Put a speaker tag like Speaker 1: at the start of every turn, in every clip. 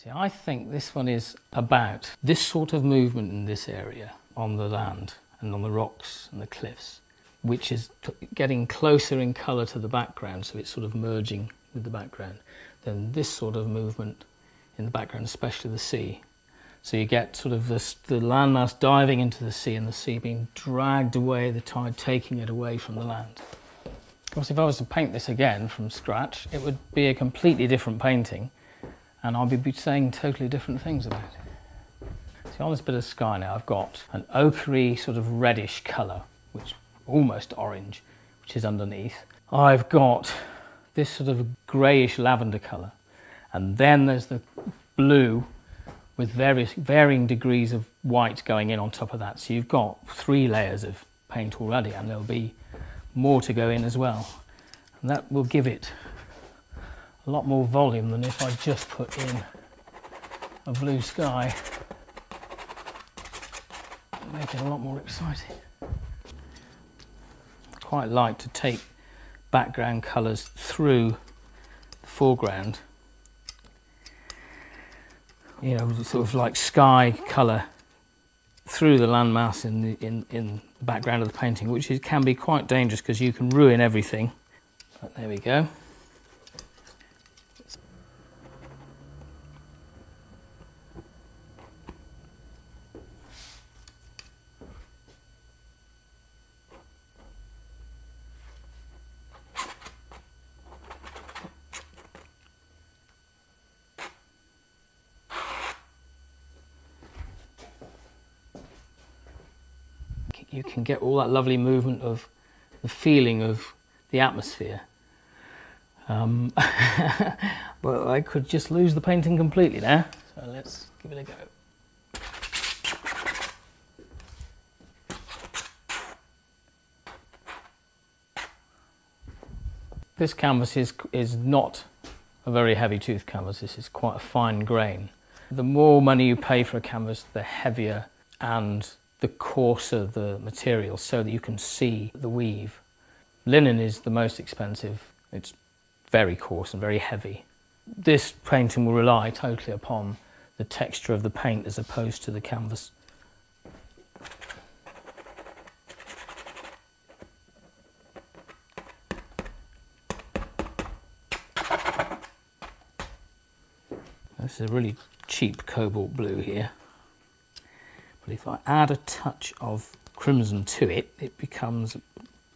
Speaker 1: See, I think this one is about this sort of movement in this area on the land and on the rocks and the cliffs, which is getting closer in colour to the background, so it's sort of merging with the background, than this sort of movement in the background, especially the sea. So you get sort of the landmass diving into the sea and the sea being dragged away, the tide taking it away from the land. Of course, if I was to paint this again from scratch, it would be a completely different painting, and I'll be saying totally different things about it. See, on this bit of sky now, I've got an ochre sort of reddish colour, which almost orange, which is underneath. I've got this sort of greyish lavender colour, and then there's the blue with varying degrees of white going in on top of that. So you've got 3 layers of paint already, and there'll be more to go in as well. And that will give it a lot more volume than if I just put in a blue sky. Make it a lot more exciting. I quite like to take background colours through the foreground, you know, sort of like sky colour through the landmass in the background of the painting, which can be quite dangerous because you can ruin everything. But there we go. You can get all that lovely movement of the feeling of the atmosphere. But I could just lose the painting completely now, so let's give it a go. This canvas is not a very heavy tooth canvas. This is quite a fine grain. The more money you pay for a canvas, the heavier and the coarser the material, so that you can see the weave. Linen is the most expensive. It's very coarse and very heavy. This painting will rely totally upon the texture of the paint as opposed to the canvas. This is a really cheap cobalt blue here. But if I add a touch of crimson to it, it becomes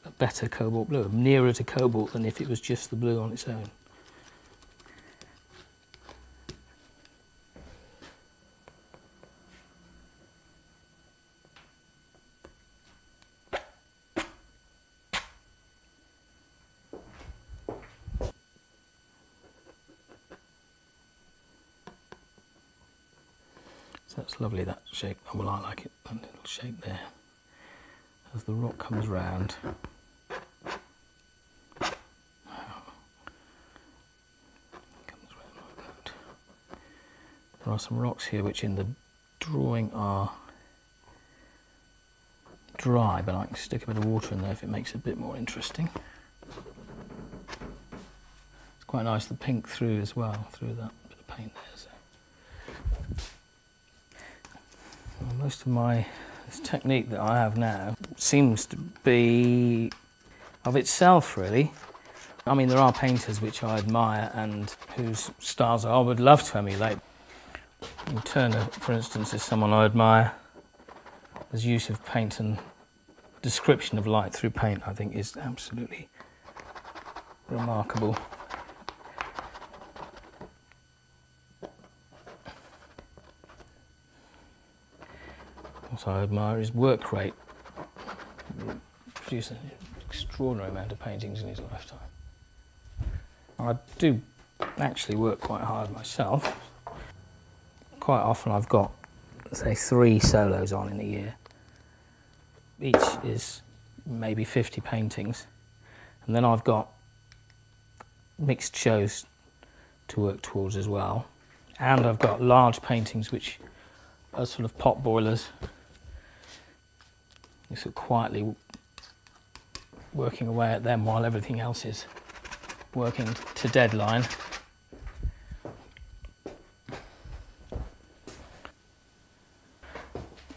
Speaker 1: a better cobalt blue, nearer to cobalt than if it was just the blue on its own. That's lovely, that shape. Oh, well, I like it, that little shape there. As the rock comes round. Comes round like that. There are some rocks here which in the drawing are dry, but I can stick a bit of water in there if it makes it a bit more interesting. It's quite nice, the pink through as well, through that bit of paint there. So. Most of this technique that I have now seems to be of itself, really. I mean, there are painters which I admire and whose styles I would love to emulate. Turner, for instance, is someone I admire. His use of paint and description of light through paint, I think, is absolutely remarkable. What I admire his work rate. He produced an extraordinary amount of paintings in his lifetime. I do actually work quite hard myself. Quite often I've got, say, 3 solos on in a year. Each is maybe 50 paintings. And then I've got mixed shows to work towards as well. And I've got large paintings which are sort of pot boilers. You're sort of quietly working away at them while everything else is working to deadline.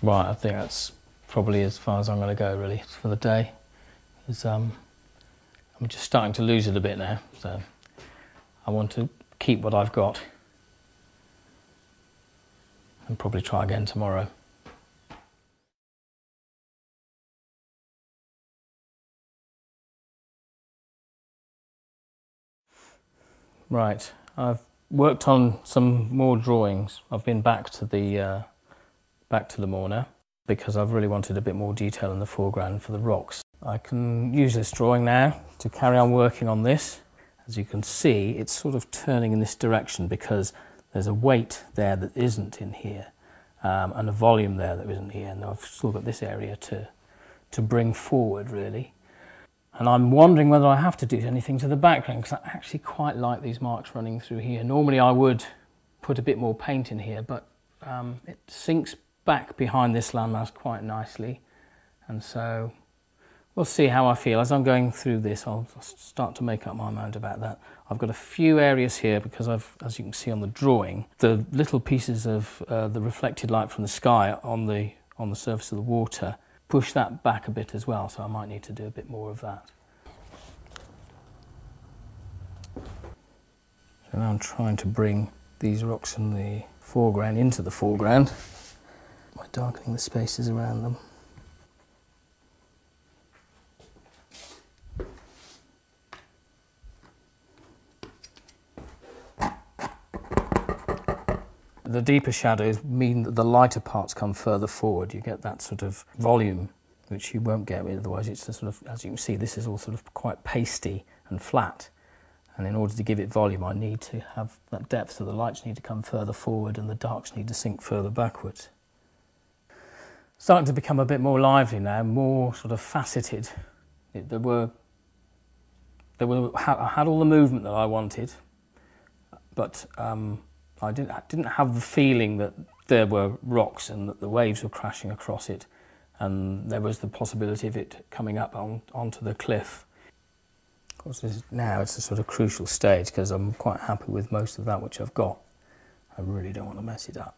Speaker 1: Right, I think that's probably as far as I'm going to go really for the day. I'm just starting to lose it a bit now, so I want to keep what I've got and probably try again tomorrow. Right, I've worked on some more drawings. I've been back to the moor now because I've really wanted a bit more detail in the foreground for the rocks. I can use this drawing now to carry on working on this. As you can see, it's sort of turning in this direction because there's a weight there that isn't in here, and a volume there that isn't here, and I've still got this area to bring forward really. And I'm wondering whether I have to do anything to the background because I actually quite like these marks running through here. Normally I would put a bit more paint in here, but it sinks back behind this landmass quite nicely, and so we'll see how I feel. As I'm going through this, I'll start to make up my mind about that. I've got a few areas here because as you can see on the drawing, the little pieces of the reflected light from the sky on the surface of the water push that back a bit as well, so I might need to do a bit more of that. So now I'm trying to bring these rocks in the foreground into the foreground by darkening the spaces around them. The deeper shadows mean that the lighter parts come further forward. You get that sort of volume, which you won't get otherwise. It's the sort of, as you can see, this is all sort of quite pasty and flat. And in order to give it volume, I need to have that depth, so the lights need to come further forward and the darks need to sink further backwards. Starting to become a bit more lively now, more sort of faceted. I had all the movement that I wanted, but I didn't have the feeling that there were rocks and that the waves were crashing across it, and there was the possibility of it coming up onto the cliff. Of course, now it's a sort of crucial stage because I'm quite happy with most of that which I've got. I really don't want to mess it up,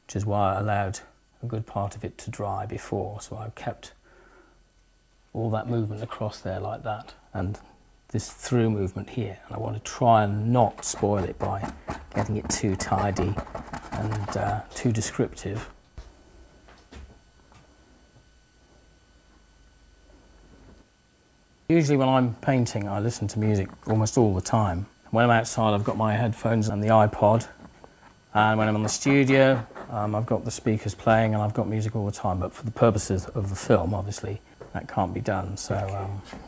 Speaker 1: which is why I allowed a good part of it to dry before, so I kept all that movement across there like that, and this through movement here, and I want to try and not spoil it by getting it too tidy and too descriptive. Usually when I'm painting, I listen to music almost all the time. When I'm outside, I've got my headphones and the iPod, and when I'm in the studio, I've got the speakers playing and I've got music all the time, but for the purposes of the film, obviously, that can't be done, so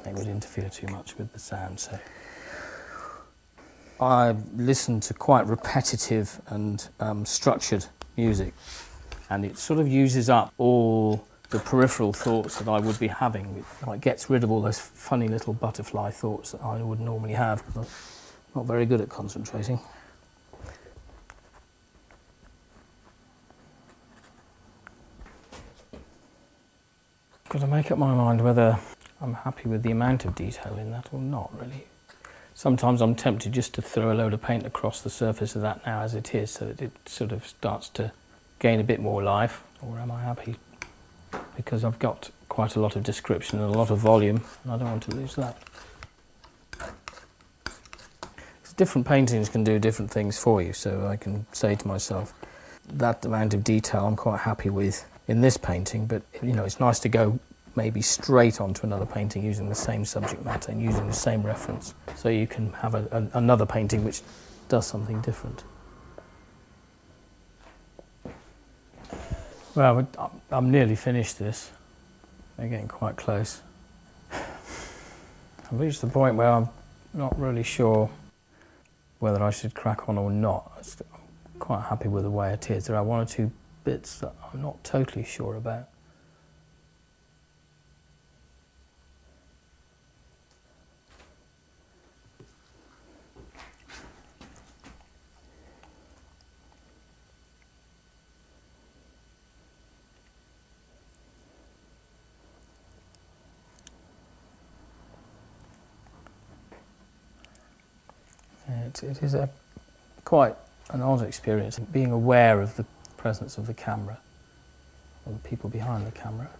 Speaker 1: it would interfere too much with the sound. So I listen to quite repetitive and structured music, and it sort of uses up all the peripheral thoughts that I would be having. It gets rid of all those funny little butterfly thoughts that I would normally have, because I'm not very good at concentrating. Got to make up my mind whether I'm happy with the amount of detail in that or not, really. Sometimes I'm tempted just to throw a load of paint across the surface of that now as it is, so that it sort of starts to gain a bit more life. Or am I happy because I've got quite a lot of description and a lot of volume, and I don't want to lose that. Different paintings can do different things for you, so I can say to myself, that amount of detail I'm quite happy with in this painting, but you know, it's nice to go maybe straight onto another painting using the same subject matter and using the same reference, so you can have another painting which does something different. Well, I'm nearly finished this. They're getting quite close. I've reached the point where I'm not really sure whether I should crack on or not. I'm quite happy with the way it is. There are one or two bits that I'm not totally sure about. It is quite an odd experience, being aware of the presence of the camera. or the people behind the camera.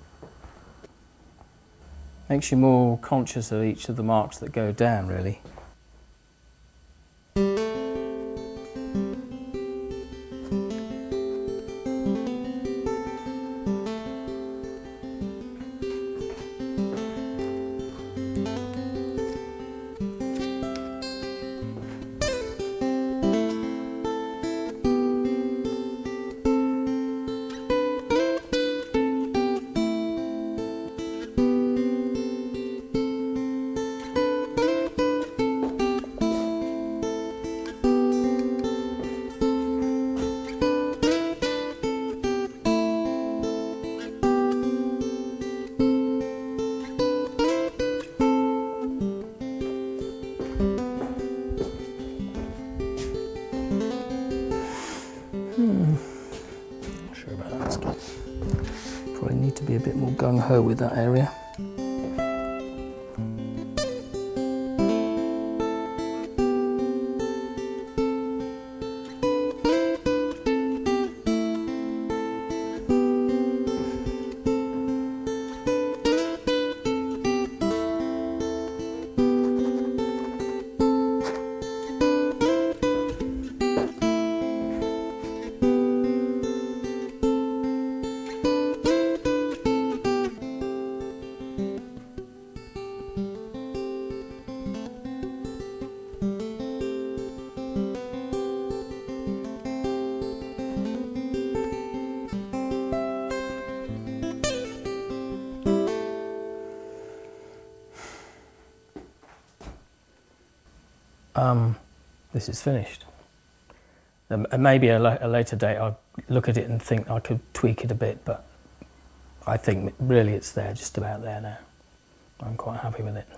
Speaker 1: Makes you more conscious of each of the marks that go down, really. Not sure about that stuff. Probably need to be a bit more gung-ho with that area. This is finished. Maybe a later date I'll look at it and think I could tweak it a bit, but I think really it's there, just about there now. I'm quite happy with it.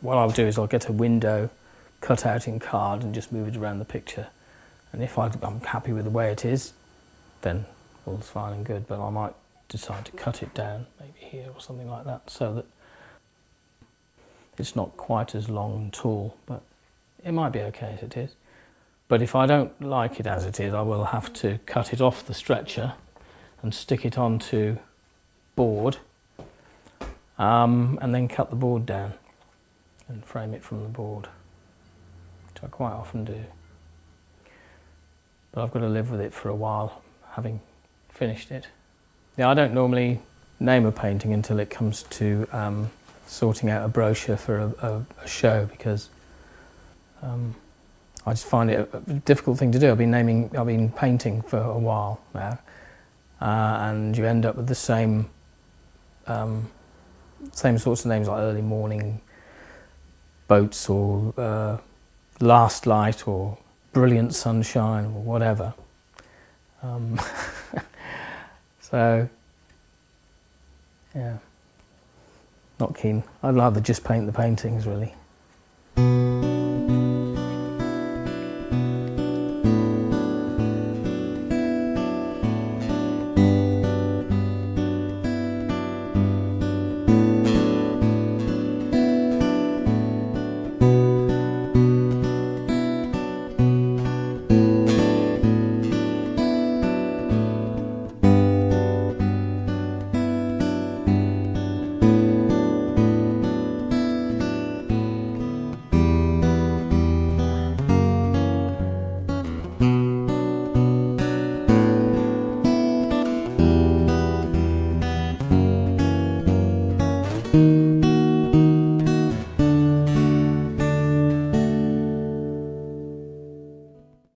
Speaker 1: What I'll do is I'll get a window cut out in card and just move it around the picture. And if I'm happy with the way it is, then all's fine and good, but I might decide to cut it down, maybe here or something like that, so that it's not quite as long and tall, but it might be okay as it is. But if I don't like it as it is, I will have to cut it off the stretcher and stick it onto board, and then cut the board down and frame it from the board, which I quite often do. But I've got to live with it for a while, having finished it. Yeah, I don't normally name a painting until it comes to sorting out a brochure for a show, because I just find it a difficult thing to do. I've been painting for a while now, and you end up with the same sorts of names, like Early Morning Boats, or Last Light, or Brilliant Sunshine, or whatever. So, yeah, not keen. I'd rather just paint the paintings, really.